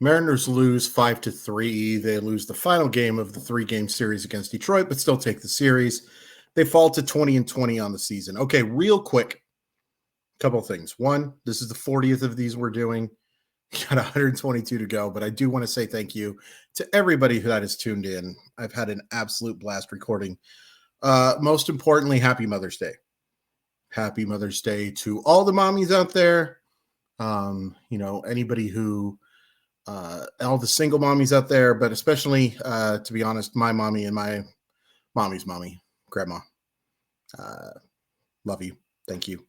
Mariners lose 5-3. They lose the final game of the 3-game series against Detroit, but still take the series. They fall to 20-20 on the season. Okay, real quick, couple of things. One, this is the 40th of these we're doing. Got 122 to go, but I do want to say thank you to everybody that has tuned in. I've had an absolute blast recording. Most importantly, happy Mother's Day. Happy Mother's Day to all the mommies out there. Anybody who all the single mommies out there, but especially, to be honest, my mommy and my mommy's mommy, grandma. Love you. Thank you.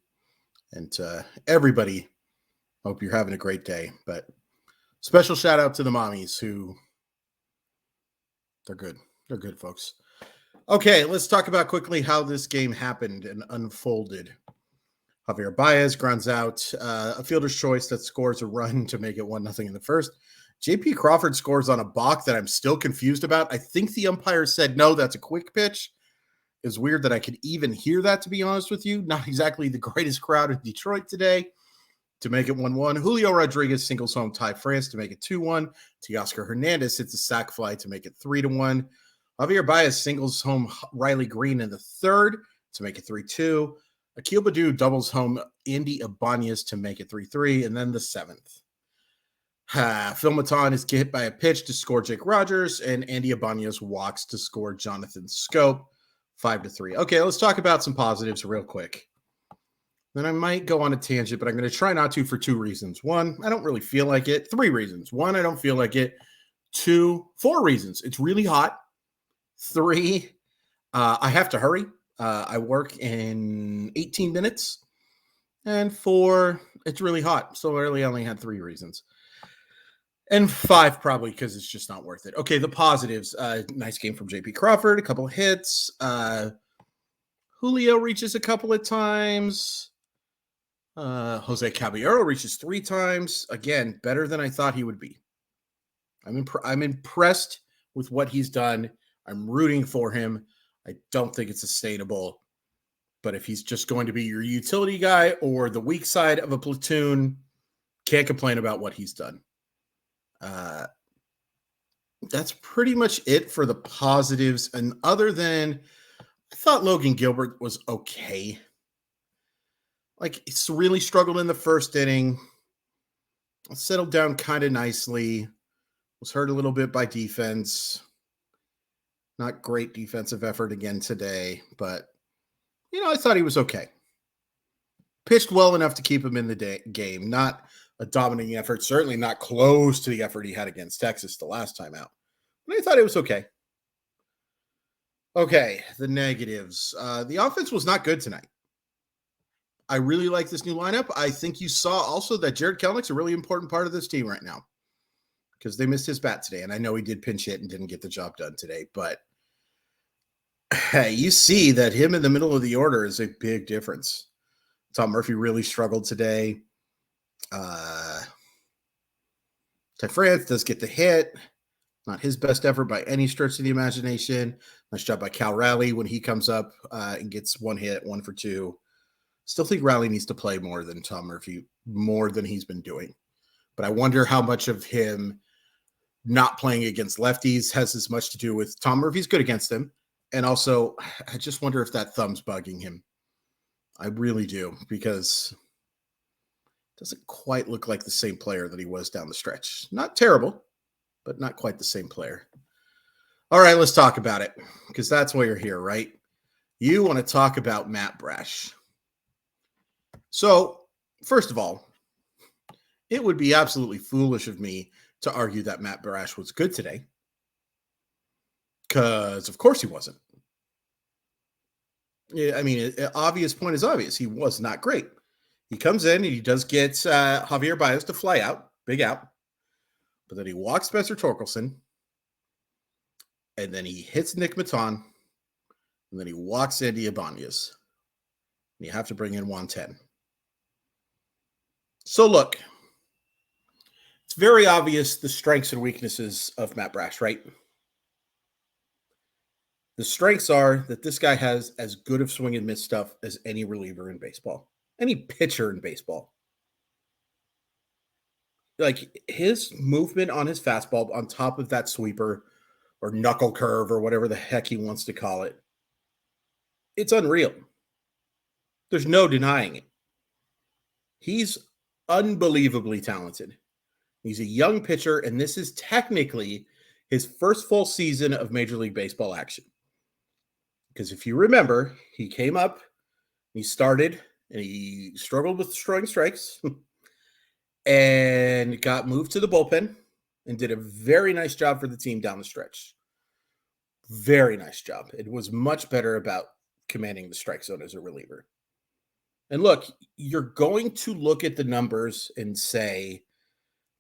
And everybody, hope you're having a great day. But special shout out to the mommies who, they're good. They're good, folks. Okay, let's talk about quickly how this game happened and unfolded. Javier Baez grounds out a fielder's choice that scores a run to make it 1-0 in the first. JP Crawford scores on a balk that I'm still confused about. I think the umpire said, no, that's a quick pitch. It's weird that I could even hear that, to be honest with you. Not exactly the greatest crowd in Detroit today. To make it 1-1, Julio Rodriguez singles home Ty France to make it 2-1. Teoscar Hernandez hits a sac fly to make it 3-1. Javier Baez singles home Riley Green in the third to make it 3-2. Akil Baddoo doubles home Andy Ibanez to make it 3-3, and then the seventh. Phil Maton is hit by a pitch to score Jake Rogers, and Andy Ibanez walks to score Jonathan Scope, 5-3. Okay, let's talk about some positives real quick. Then I might go on a tangent, but I'm going to try not to for two reasons. One, I don't really feel like it. 3 reasons. 1, I don't feel like it. 2, 4 reasons. It's really hot. 3, I have to hurry. I work in 18 minutes. And 4, it's really hot. So I really only had 3 reasons. And 5, probably because it's just not worth it. Okay, the positives. Nice game from JP Crawford. A couple of hits. Julio reaches a couple of times. Jose Caballero reaches 3 times. Again, better than I thought he would be. I'm impressed with what he's done. I'm rooting for him. I don't think it's sustainable. But if he's just going to be your utility guy or the weak side of a platoon, can't complain about what he's done. That's pretty much it for the positives. And other than, I thought Logan Gilbert was okay. Like, it's really struggled in the first inning. Settled down kind of nicely. Was hurt a little bit by defense. Not great defensive effort again today, but, I thought he was okay. Pitched well enough to keep him in the game. Not a dominating effort. Certainly not close to the effort he had against Texas the last time out. But I thought it was okay. Okay, the negatives. The offense was not good tonight. I really like this new lineup. I think you saw also that Jared Kelenick's a really important part of this team right now because they missed his bat today. And I know he did pinch hit and didn't get the job done today, but you see that him in the middle of the order is a big difference. Tom Murphy really struggled today. Ty France does get the hit. Not his best effort by any stretch of the imagination. Nice job by Cal Raleigh when he comes up and gets 1 hit, 1 for 2. Still think Raleigh needs to play more than Tom Murphy, more than he's been doing. But I wonder how much of him not playing against lefties has as much to do with Tom Murphy's good against them. And also, I just wonder if that thumb's bugging him. I really do, because it doesn't quite look like the same player that he was down the stretch. Not terrible, but not quite the same player. All right, let's talk about it, because that's why you're here, right? You want to talk about Matt Brash. So, first of all, it would be absolutely foolish of me to argue that Matt Brash was good today, because of course he wasn't. Yeah, I mean, obvious point is obvious. He was not great. He comes in and he does get Javier Baez to fly out, big out, but then he walks Spencer Torkelson, and then he hits Nick Maton, and then he walks Andy Ibanez. And you have to bring in 110. So look, it's very obvious the strengths and weaknesses of Matt Brash, right? The strengths are that this guy has as good of swing and miss stuff as any reliever in baseball, any pitcher in baseball. Like his movement on his fastball on top of that sweeper or knuckle curve or whatever the heck he wants to call it, it's unreal. There's no denying it. He's unbelievably talented. He's a young pitcher, and this is technically his first full season of Major League Baseball action. Because if you remember, he came up, he started, and he struggled with throwing strikes and got moved to the bullpen and did a very nice job for the team down the stretch. Very nice job. It was much better about commanding the strike zone as a reliever. And look, you're going to look at the numbers and say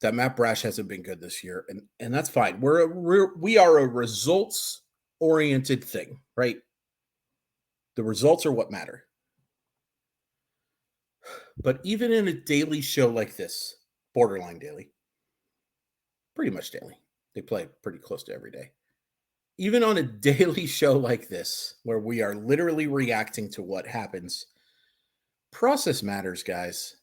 that Matt Brash hasn't been good this year, and that's fine. We are a results-oriented thing, right? The results are what matter. But even in a daily show like this, borderline daily, pretty much daily, they play pretty close to every day. Even on a daily show like this, where we are literally reacting to what happens, process matters, guys.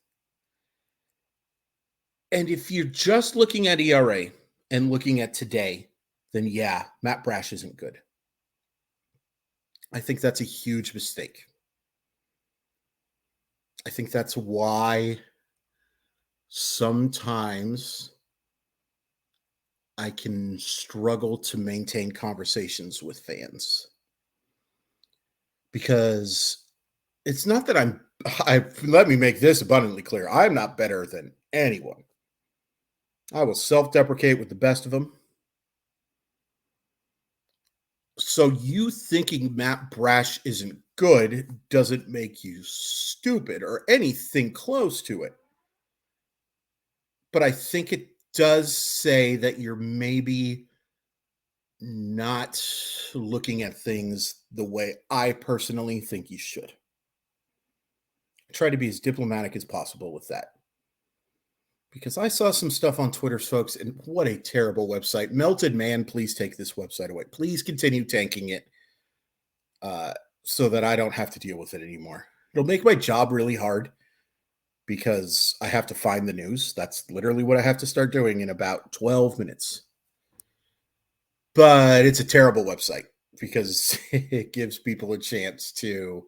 And if you're just looking at ERA and looking at today, then yeah, Matt Brash isn't good. I think that's a huge mistake. I think that's why sometimes I can struggle to maintain conversations with fans. Because it's not that let me make this abundantly clear. I'm not better than anyone. I will self-deprecate with the best of them. So you thinking Matt Brash isn't good doesn't make you stupid or anything close to it. But I think it does say that you're maybe not looking at things the way I personally think you should. Try to be as diplomatic as possible with that. Because I saw some stuff on Twitter, folks, and what a terrible website. Melted Man, please take this website away. Please continue tanking it so that I don't have to deal with it anymore. It'll make my job really hard because I have to find the news. That's literally what I have to start doing in about 12 minutes. But it's a terrible website because it gives people a chance to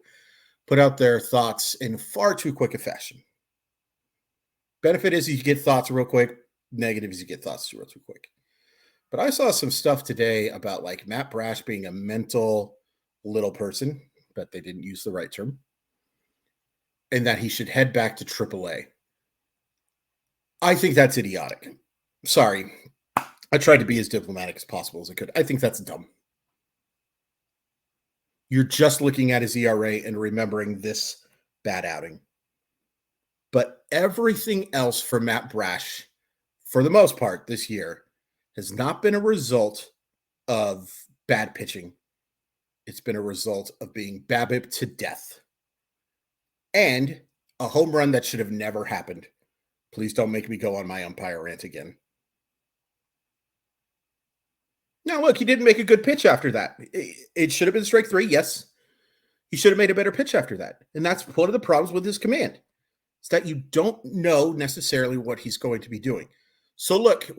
put out their thoughts in far too quick a fashion. Benefit is you get thoughts real quick. Negative is you get thoughts real too quick. But I saw some stuff today about like Matt Brash being a mental little person, but they didn't use the right term, and that he should head back to AAA. I think that's idiotic. Sorry. I tried to be as diplomatic as possible as I could. I think that's dumb. You're just looking at his ERA and remembering this bad outing. But everything else for Matt Brash, for the most part this year, has not been a result of bad pitching. It's been a result of being BABIP to death. And a home run that should have never happened. Please don't make me go on my umpire rant again. Now, look, he didn't make a good pitch after that. It should have been strike three, yes. He should have made a better pitch after that. And that's one of the problems with his command. It's that you don't know necessarily what he's going to be doing. So look,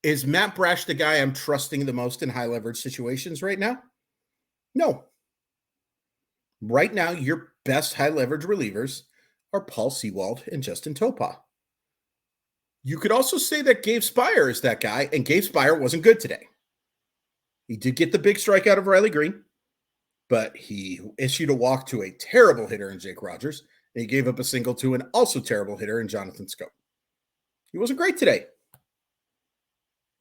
is Matt Brash the guy I'm trusting the most in high leverage situations right now? No. Right now, your best high leverage relievers are Paul Sewald and Justin Topa. You could also say that Gabe Spire is that guy, and Gabe Spire wasn't good today. He did get the big strikeout of Riley Green, but he issued a walk to a terrible hitter in Jake Rogers. And he gave up a single to an also terrible hitter in Jonathan Scope. He wasn't great today.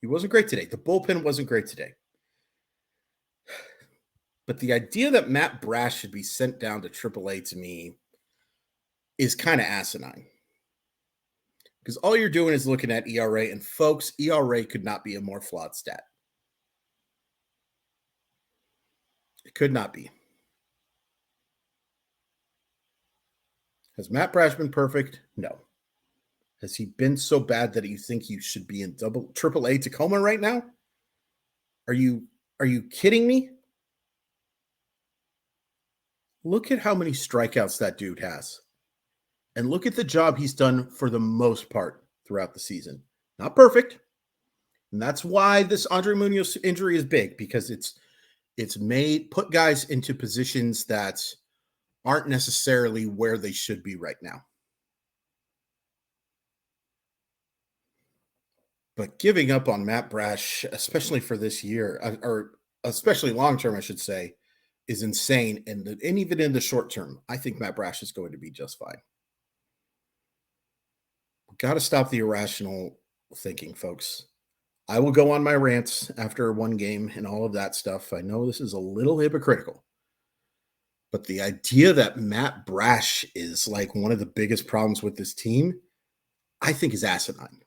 The bullpen wasn't great today. But the idea that Matt Brash should be sent down to AAA to me is kind of asinine. Because all you're doing is looking at ERA, and folks, ERA could not be a more flawed stat. It could not be. Has Matt Brash been perfect? No. Has he been so bad that you think you should be in AAA Tacoma right now? Are you kidding me? Look at how many strikeouts that dude has. And look at the job he's done for the most part throughout the season. Not perfect. And that's why this Andre Munoz injury is big, because it's put guys into positions that aren't necessarily where they should be right now. But giving up on Matt Brash, especially for this year, or especially long term, I should say, is insane. And even in the short term, I think Matt Brash is going to be just fine. Got to stop the irrational thinking, folks. I will go on my rants after one game and all of that stuff. I know this is a little hypocritical, but the idea that Matt Brash is like one of the biggest problems with this team, I think is asinine.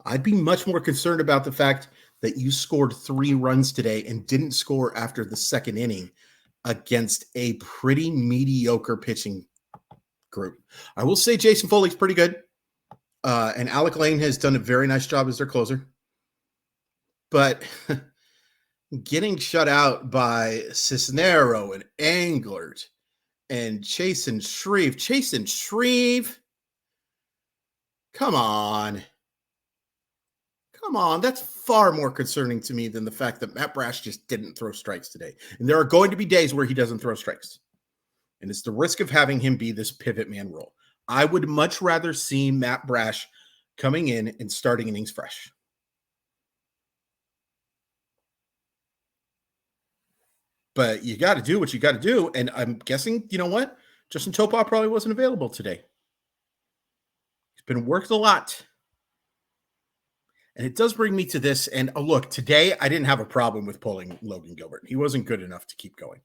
I'd be much more concerned about the fact that you scored 3 runs today and didn't score after the second inning against a pretty mediocre pitching group. I will say Jason Foley's pretty good. And Alec Lane has done a very nice job as their closer. But getting shut out by Cisnero and Englert and Chasen Shreve. Come on. That's far more concerning to me than the fact that Matt Brash just didn't throw strikes today. And there are going to be days where he doesn't throw strikes. And it's the risk of having him be this pivot man role. I would much rather see Matt Brash coming in and starting innings fresh. But you got to do what you got to do. And I'm guessing, you know what? Justin Topa probably wasn't available today. He's been worked a lot. And it does bring me to this. And look, today I didn't have a problem with pulling Logan Gilbert. He wasn't good enough to keep going.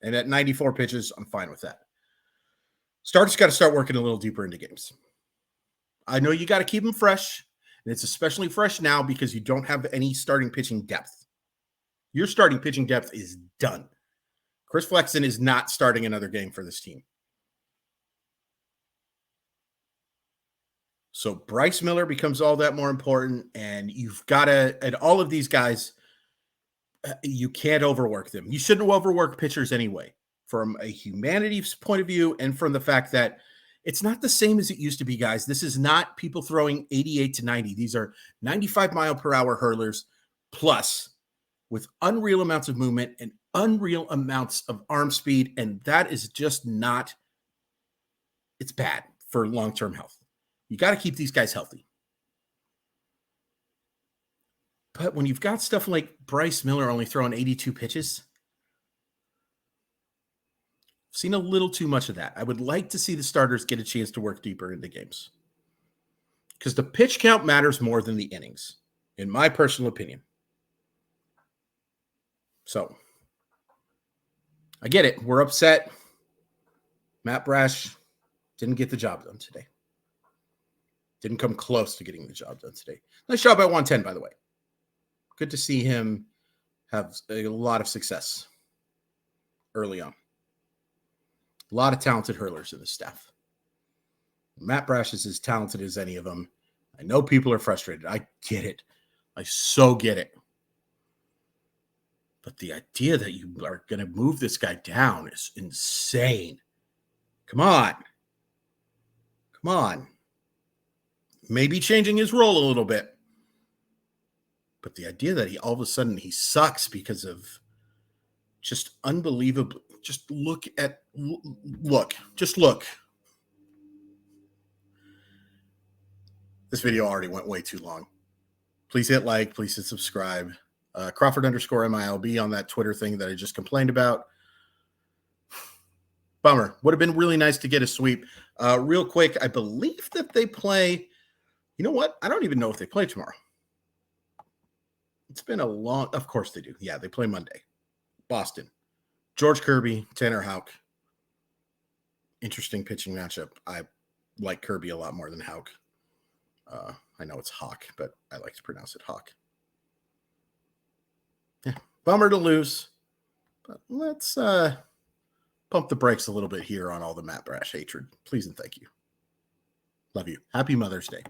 And at 94 pitches, I'm fine with that. Starters got to start working a little deeper into games. I know you got to keep them fresh. And it's especially fresh now because you don't have any starting pitching depth. Your starting pitching depth is done. Chris Flexen is not starting another game for this team. So Bryce Miller becomes all that more important, and you've got to, and all of these guys, you can't overwork them. You shouldn't overwork pitchers anyway, from a humanities point of view and from the fact that it's not the same as it used to be, guys. This is not people throwing 88 to 90. These are 95 mile per hour hurlers plus with unreal amounts of movement and unreal amounts of arm speed. And that is just not, it's bad for long-term health. You got to keep these guys healthy. But when you've got stuff like Bryce Miller only throwing 82 pitches, I've seen a little too much of that. I would like to see the starters get a chance to work deeper into games, because the pitch count matters more than the innings, in my personal opinion. So I get it. We're upset. Matt Brash didn't get the job done today. Didn't come close to getting the job done today. Nice job at 110, by the way. Good to see him have a lot of success early on. A lot of talented hurlers in the staff. Matt Brash is as talented as any of them. I know people are frustrated. I get it. I so get it. But the idea that you are going to move this guy down is insane. Come on. Maybe changing his role a little bit. But the idea that all of a sudden he sucks because of just unbelievable. Just look. This video already went way too long. Please hit like. Please hit subscribe. Crawford_MILB on that Twitter thing that I just complained about. Bummer. Would have been really nice to get a sweep. Real quick, I believe that they play. You know what? I don't even know if they play tomorrow. It's been a long. Of course they do. Yeah, they play Monday. Boston. George Kirby, Tanner Houck. Interesting pitching matchup. I like Kirby a lot more than Houck. I know it's Hawk, but I like to pronounce it Hawk. Yeah, bummer to lose. But let's pump the brakes a little bit here on all the Matt Brash hatred. Please and thank you. Love you. Happy Mother's Day.